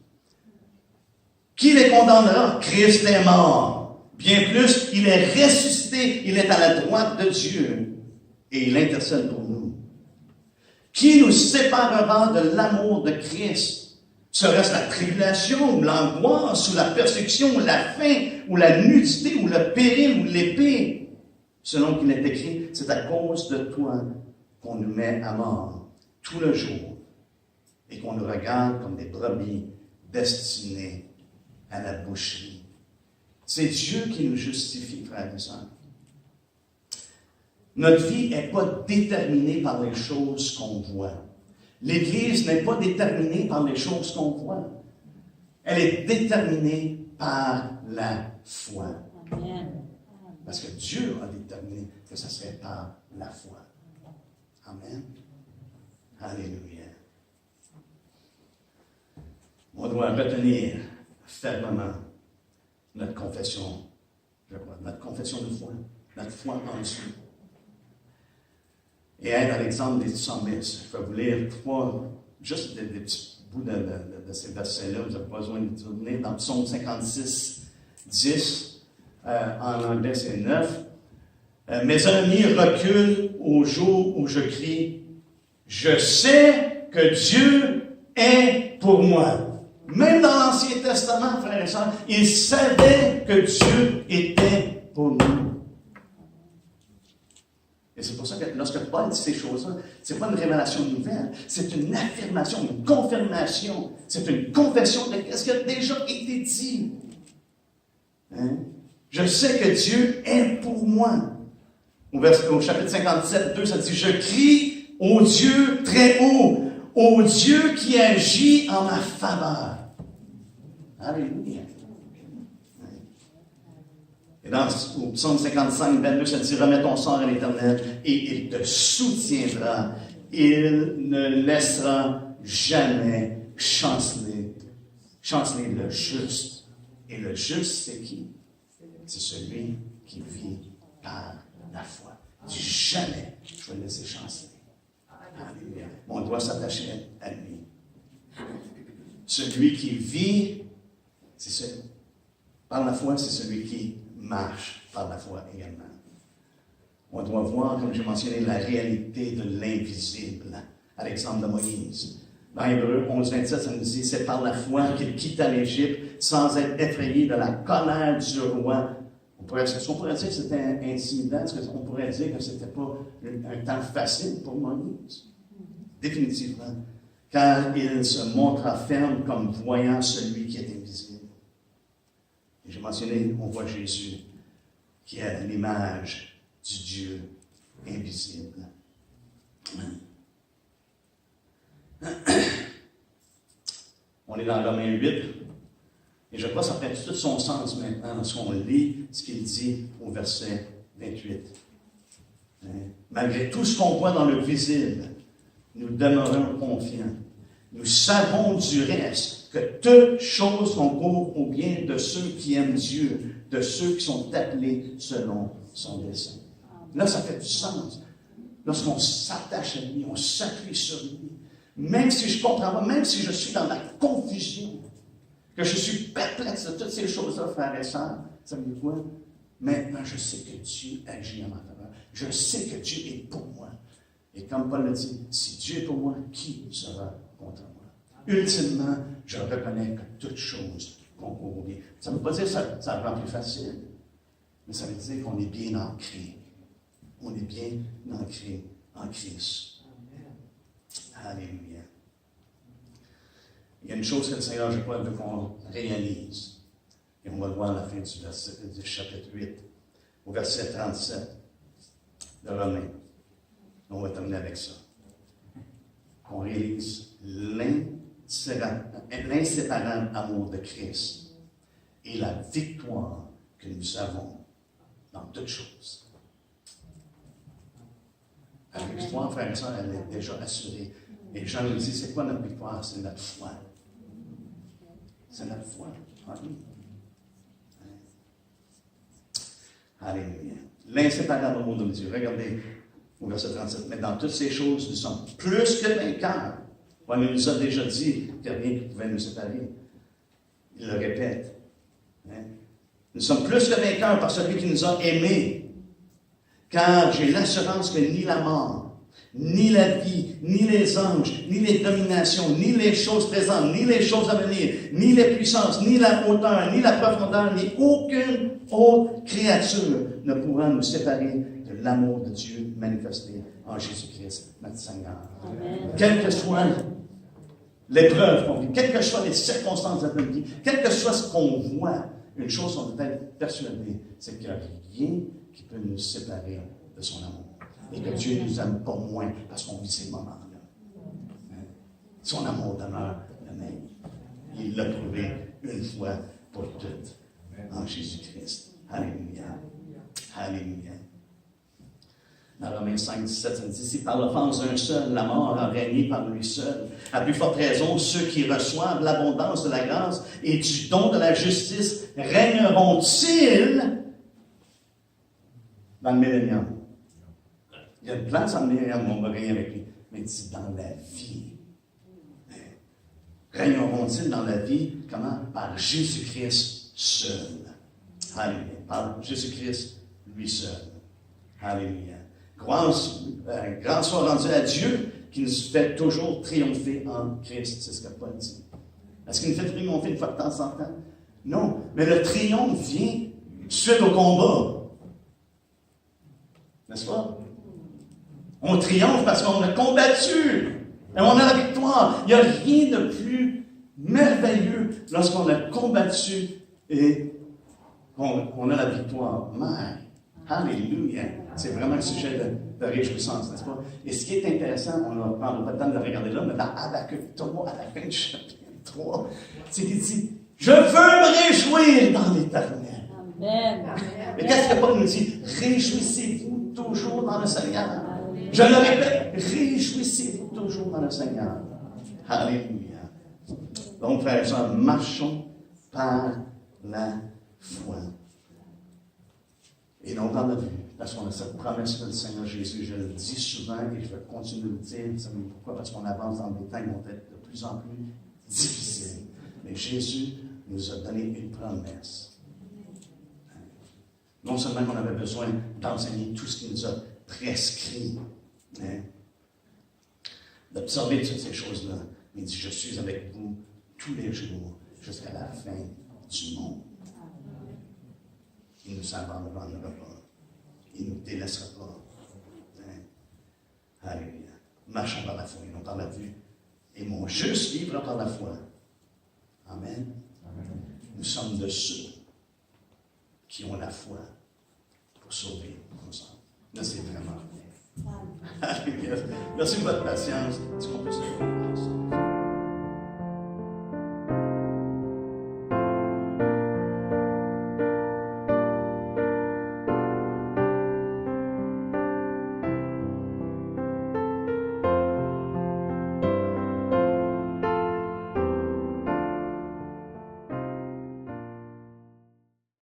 Qui les condamnera? Christ est mort. Bien plus, il est ressuscité, il est à la droite de Dieu et il intercède pour nous. Qui nous séparera de l'amour de Christ? Serait-ce la tribulation, ou l'angoisse, ou la persécution, ou la faim, ou la nudité, ou le péril, ou l'épée? Selon qu'il est écrit, c'est à cause de toi qu'on nous met à mort tout le jour et qu'on nous regarde comme des brebis destinées à la boucherie. C'est Dieu qui nous justifie, frères et sœurs. Notre vie n'est pas déterminée par les choses qu'on voit. L'Église n'est pas déterminée par les choses qu'on voit. Elle est déterminée par la foi. Amen. Parce que Dieu a déterminé que ce serait par la foi. Amen. Alléluia. On doit retenir fermement notre confession, je crois, notre confession de foi, notre foi en Dieu. Et être à l'exemple des psalmistes. Je vais vous lire juste des petits bouts de ces versets-là. Vous n'avez pas besoin de tourner dans le psaume 56, 10. En anglais, c'est 9. Mes ennemis reculent au jour où je crie. Je sais que Dieu est pour moi. Même dans l'Ancien Testament, frères et sœurs, ils savaient que Dieu était pour nous. Et c'est pour ça que lorsque Paul dit ces choses-là, ce n'est pas une révélation nouvelle, c'est une affirmation, une confirmation, c'est une confession de ce qui a déjà été dit. Hein? Je sais que Dieu est pour moi. Au chapitre 57, 2, ça dit, je crie au Dieu très haut, au Dieu qui agit en ma faveur. Alléluia. Et dans au psaume 55, 22, ça dit, remets ton sort à l'Éternel et il te soutiendra. Il ne laissera jamais chanceler le juste. Et le juste, c'est qui? C'est celui qui vit par la foi. Dis jamais, je vais le laisser chanceler. Alléluia. On doit s'attacher à lui. Celui qui vit, par la foi, c'est celui qui marche par la foi également. On doit voir, comme j'ai mentionné, la réalité de l'invisible, à l'exemple de Moïse. Dans Hébreux 11, 27, ça nous dit, c'est par la foi qu'il quitta l'Égypte sans être effrayé de la colère du roi. Est-ce qu'on pourrait dire que c'était intimidant? Est-ce qu'on pourrait dire que ce n'était pas un temps facile pour Moïse? Définitivement. Car il se montra ferme comme voyant celui qui est invisible. Et j'ai mentionné, on voit Jésus, qui est l'image du Dieu invisible. On est dans Romains 8, et je crois que ça fait tout son sens maintenant lorsqu'on lit ce qu'il dit au verset 28. Malgré tout ce qu'on voit dans le visible, nous demeurons confiants. Nous savons du reste que toutes choses concourent au bien de ceux qui aiment Dieu, de ceux qui sont appelés selon son dessein. Là, ça fait du sens. Lorsqu'on s'attache à lui, on s'appuie sur lui. Même si je ne comprends pas, même si je suis dans la confusion, que je suis perplexe de toutes ces choses-là, frères et sœurs, ça veut dire quoi? Maintenant, je sais que Dieu agit en ma faveur. Je sais que Dieu est pour moi. Et comme Paul le dit, si Dieu est pour moi, qui sera contre moi? Ultimement, je reconnais que toute chose concourt au bien. Ça ne veut pas dire que ça rend plus facile, mais ça veut dire qu'on est bien ancré. On est bien ancré en Christ. Alléluia. Il y a une chose que le Seigneur, je crois, veut qu'on réalise. Et on va le voir à la fin du chapitre 8, au verset 37 de Romains. On va terminer avec ça. On réalise l'inséparable amour de Christ et la victoire que nous avons dans toutes choses. La victoire, frère et sœur, elle est déjà assurée. Et Jean nous dit, c'est quoi notre victoire? C'est notre foi. C'est notre foi en lui. Alléluia. L'inséparable amour de Dieu. Regardez au verset 37. Mais dans toutes ces choses, nous sommes plus que vainqueurs. On nous a déjà dit qu'il n'y a rien qui pouvait nous séparer. Il le répète. Nous sommes plus que vainqueurs par celui qui nous a aimés. Car j'ai l'assurance que ni la mort, ni la vie, ni les anges, ni les dominations, ni les choses présentes, ni les choses à venir, ni les puissances, ni la hauteur, ni la profondeur, ni aucune autre créature ne pourra nous séparer de l'amour de Dieu manifesté en Jésus-Christ, notre Seigneur. Amen. Quelle que soit l'épreuve qu'on vit, quelles que soient les circonstances de notre vie, quel que soit ce qu'on voit, une chose on peut être persuadé, c'est qu'il n'y a rien qui peut nous séparer de son amour. Et que Dieu ne nous aime pas moins parce qu'on vit ces moments-là. Son amour demeure le même. Il l'a prouvé une fois pour toutes en Jésus-Christ. Alléluia. Alléluia. Dans Romains 5, 17, ça dit, si par l'offense d'un seul, la mort a régné par lui seul, à plus forte raison, ceux qui reçoivent l'abondance de la grâce et du don de la justice régneront-ils dans le millénium? Il y a une place dans le millénium où on va régner avec lui, mais il dit dans la vie. Régneront-ils dans la vie? Comment? Par Jésus-Christ seul. Alléluia. Par Jésus-Christ lui seul. Alléluia. Grâce soit rendue à Dieu qui nous fait toujours triompher en Christ. C'est ce que Paul dit. Est-ce qu'il nous fait triompher une fois de temps en temps? Non. Mais le triomphe vient suite au combat. N'est-ce pas? On triomphe parce qu'on a combattu. Et on a la victoire. Il n'y a rien de plus merveilleux lorsqu'on a combattu et on a la victoire. Mais, alléluia. C'est vraiment un sujet de réjouissance, n'est-ce pas? Et ce qui est intéressant, on ne prendra pas le temps de le regarder là, mais dans Habakkuk 3, à la fin du chapitre 3, c'est qu'il dit, je veux me réjouir dans l'Éternel. Amen. Mais qu'est-ce que Paul nous dit? Réjouissez-vous toujours dans le Seigneur. Amen. Je le répète, réjouissez-vous toujours dans le Seigneur. Alléluia. Donc, frères et sœurs, marchons par la foi. Et non par la vue. Parce qu'on a cette promesse du Seigneur Jésus. Je le dis souvent et je vais continuer de le dire. Vous savez pourquoi? Parce qu'on avance dans des temps qui vont être de plus en plus difficiles. Mais Jésus nous a donné une promesse. Non seulement qu'on avait besoin d'enseigner tout ce qu'il nous a prescrit, d'observer toutes ces choses-là, mais il dit, je suis avec vous tous les jours jusqu'à la fin du monde. Il ne nous abandonnera pas. Il ne nous délaissera pas. Alléluia. Marchons par la foi et non par la vue. Et mon juste vivra par la foi. Amen. Amen. Nous sommes de ceux qui ont la foi pour sauver nos âmes. Là, c'est vraiment bien. Alléluia. Merci de votre patience. Est-ce qu'on peut se lever?